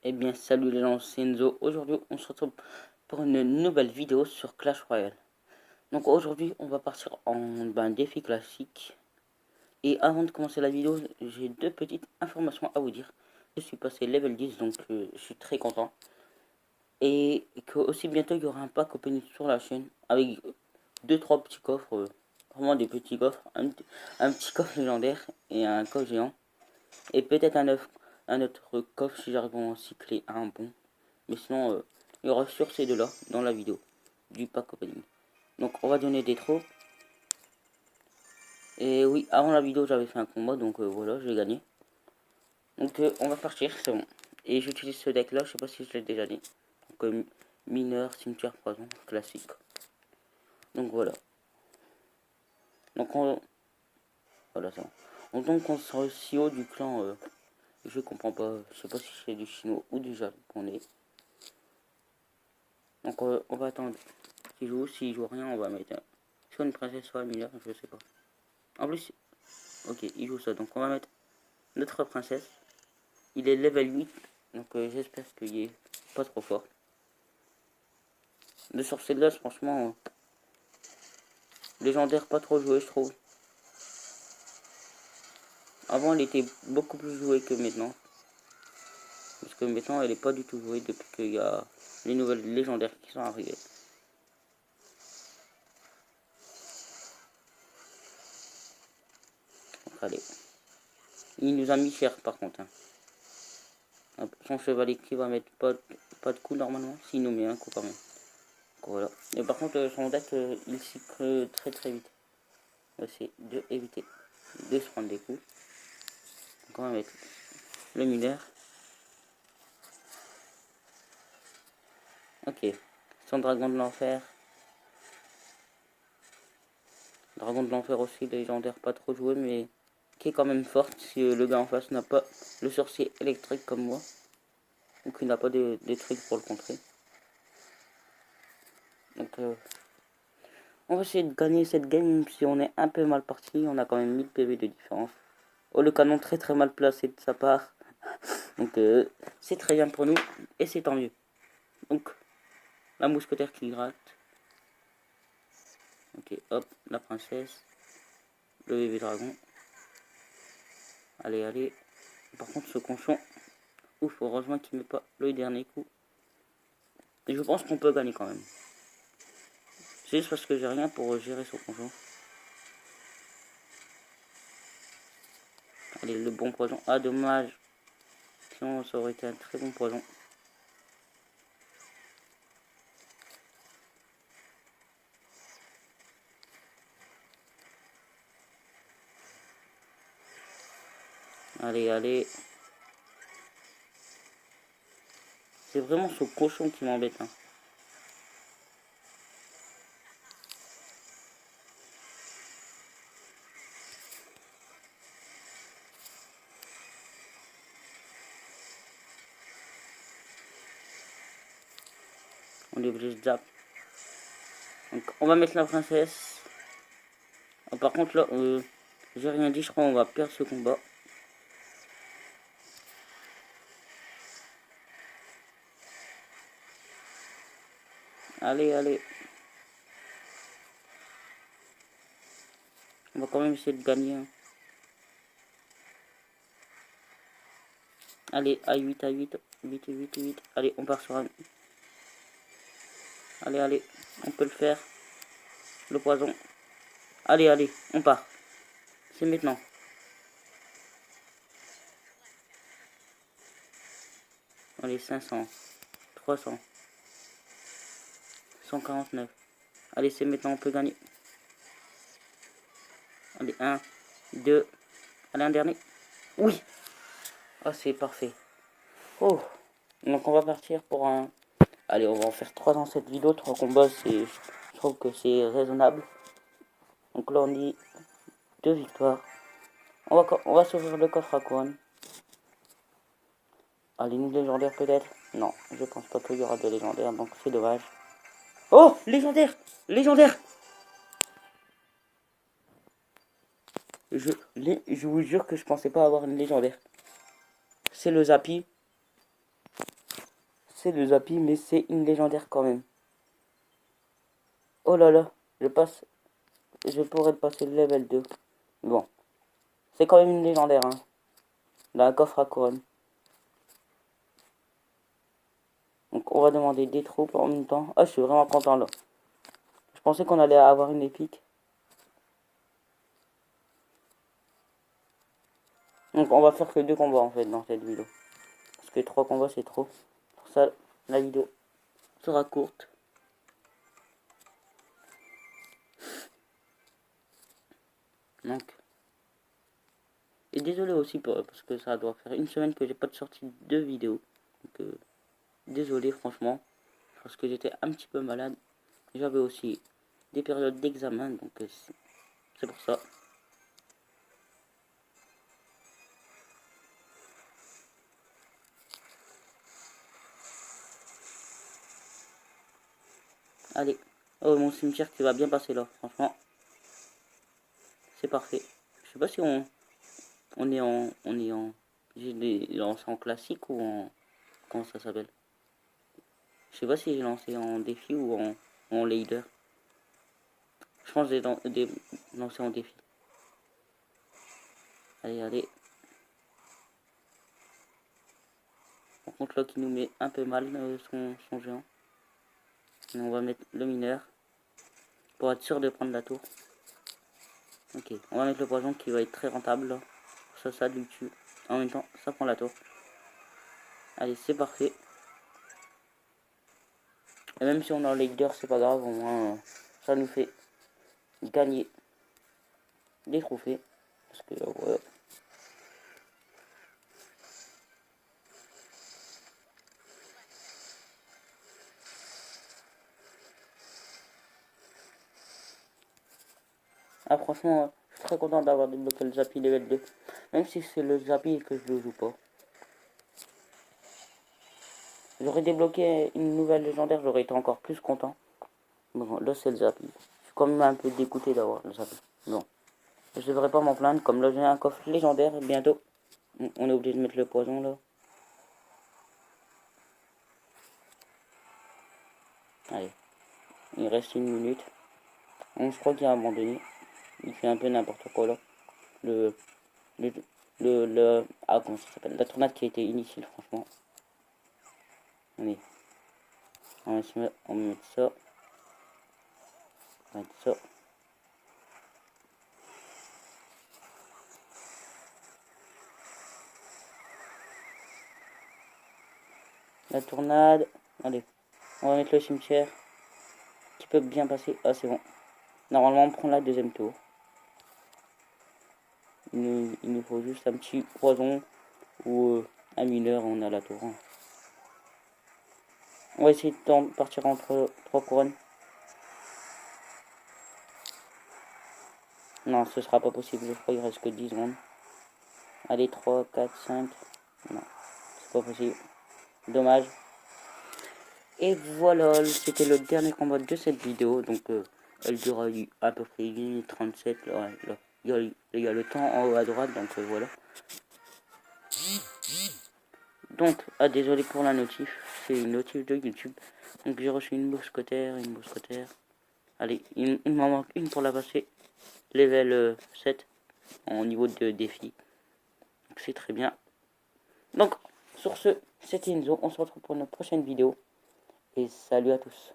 Eh bien, salut les gens, c'est Enzo. Aujourd'hui, on se retrouve pour une nouvelle vidéo sur Clash Royale. Donc aujourd'hui, on va partir en défi classique. Et avant de commencer la vidéo, j'ai deux petites informations à vous dire. Je suis passé level 10, donc je suis très content. Et que aussi bientôt, il y aura un pack opening sur la chaîne avec 2-3 petits coffres. Vraiment des petits coffres. Un petit coffre légendaire et un coffre géant. Et peut-être un autre coffre si j'arrive à en cycler un bon. Mais sinon, il y aura sur ces deux-là dans la vidéo du pack opening. Donc on va donner des trophées. Et oui, avant la vidéo j'avais fait un combat, donc voilà, j'ai gagné. Donc on va partir, c'est bon. Et j'utilise ce deck là, je sais pas si je l'ai déjà dit. Donc mineur, cimetière, poison, classique. Donc voilà. Donc on... Voilà ça. Donc on sera aussi haut du clan, je comprends pas, je sais pas si c'est du chinois ou du japonais. Donc on va attendre qu'il joue, s'il joue rien on va mettre soit une princesse soit un mineur, je sais pas. En plus, ok, il joue ça. Donc on va mettre notre princesse. Il est level 8. Donc j'espère qu'il est pas trop fort. Le sorcelleuse, franchement, légendaire pas trop joué, je trouve. Avant, elle était beaucoup plus jouée que maintenant. Parce que maintenant, elle est pas du tout jouée depuis qu'il y a les nouvelles légendaires qui sont arrivées. Donc allez. Il nous a mis cher par contre. Hein. Son chevalier qui va mettre pas de coup normalement. S'il nous met un coup quand même. Donc, voilà. Mais par contre, son deck, il cycle très vite. On va essayer d'éviter de se prendre des coups. Donc on va mettre le mineur. Ok. Son dragon de l'enfer. Dragon de l'enfer aussi, légendaire pas trop joué, mais qui est quand même forte si le gars en face n'a pas le sorcier électrique comme moi. Ou qu'il n'a pas des trucs pour le contrer. Donc on va essayer de gagner cette game, même si on est un peu mal parti. On a quand même 1000 PV de différence. Oh, le canon très mal placé de sa part. Donc c'est très bien pour nous, et c'est tant mieux. Donc, la mousquetaire qui gratte. Ok, hop, la princesse. Le bébé dragon. Allez. Par contre, ce conchon. Ouf, heureusement qu'il ne met pas le dernier coup. Et je pense qu'on peut gagner quand même. C'est juste parce que j'ai rien pour gérer son conchon. Allez, le bon poison. Ah, dommage. Sinon, ça aurait été un très bon poison. Allez. C'est vraiment ce cochon qui m'embête. Hein. On est obligé de zap. Donc, on va mettre la princesse. Ah, par contre, là, j'ai rien dit. Je crois qu'on va perdre ce combat. Allez. On va quand même essayer de gagner. Hein. Allez, à 8. 8. Allez, on part sur un... Allez, on peut le faire. Le poison. Allez, on part. C'est maintenant. Allez, 500. 300. 149. Allez, c'est maintenant, on peut gagner. Allez, 1, 2. Allez, un dernier. Oui. Ah, c'est parfait. Oh. Donc, on va partir pour un... Allez, on va en faire 3 dans cette vidéo. 3 combats, je trouve que c'est raisonnable. Donc là, on dit 2 victoires. On va s'ouvrir le coffre à couronne. Allez, une légendaire peut-être. Non, je pense pas qu'il y aura de légendaire, donc c'est dommage. Oh, légendaire. Je vous jure que je pensais pas avoir une légendaire. C'est le Zappy. c'est le Zappy, mais c'est une légendaire quand même. Oh là là, je pourrais le passer le level 2. Bon, c'est quand même une légendaire, hein. Dans un coffre à couronne. Donc on va demander des troupes en même temps. Ah, je suis vraiment content là. Je pensais qu'on allait avoir une épique. Donc on va faire que 2 combats en fait dans cette vidéo. Parce que 3 combats c'est trop. Pour ça, la vidéo sera courte. Donc. Et désolé aussi parce que ça doit faire une semaine que j'ai pas de sortie de vidéo. Donc désolé franchement. Parce que j'étais un petit peu malade. J'avais aussi des périodes d'examen. Donc c'est pour ça. Allez. Oh, mon cimetière qui va bien passer là. Franchement. C'est parfait. Je sais pas si j'ai lancé en classique ou en, comment ça s'appelle? Je sais pas si j'ai lancé en défi ou en leader. Je pense que j'ai lancé en défi. Allez, allez. Par contre là qui nous met un peu mal son géant. Et on va mettre le mineur. Pour être sûr de prendre la tour. Ok, on va mettre le poison qui va être très rentable là. Ça lui tue. En même temps, ça prend la tour. Allez, c'est parfait. Et même si on est en leader, c'est pas grave, au moins ça nous fait gagner des trophées. Parce que ouais. Ah franchement, je suis très content d'avoir débloqué le Zappy level 2. Même si c'est le Zappy et que je le joue pas. J'aurais débloqué une nouvelle légendaire, j'aurais été encore plus content. Bon, là c'est le Zappy. Je suis quand même un peu dégoûté d'avoir le Zappy. Bon, je devrais pas m'en plaindre, comme là j'ai un coffre légendaire bientôt. On est obligé de mettre le poison là. Allez, il reste une minute. Bon, je crois qu'il a abandonné. Il fait un peu n'importe quoi là. Le, le, ah comment ça s'appelle? La tornade qui a été inutile franchement. Allez, on va mettre ça. On va mettre ça. La tornade. Allez, on va mettre le cimetière. Qui peut bien passer. Ah, c'est bon. Normalement, on prend la deuxième tour. Il nous faut juste un petit poison ou un mineur, on a la tour. Hein. On va essayer de partir entre 3 couronnes. Non, ce sera pas possible. Je crois qu'il reste que 10 secondes. Allez, 3, 4, 5. Non, c'est pas possible. Dommage. Et voilà, c'était le dernier combat de cette vidéo. Donc, elle dure à peu près 1 minute 37. Là, là. Il y a le temps en haut à droite, donc voilà. Donc, ah désolé pour la notif, c'est une notif de YouTube. Donc j'ai reçu une mousquetaire, Allez, il m'en manque une pour la passer. Level 7 en niveau de défi. Donc c'est très bien. Donc, sur ce, c'était Enzo. On se retrouve pour une prochaine vidéo. Et salut à tous.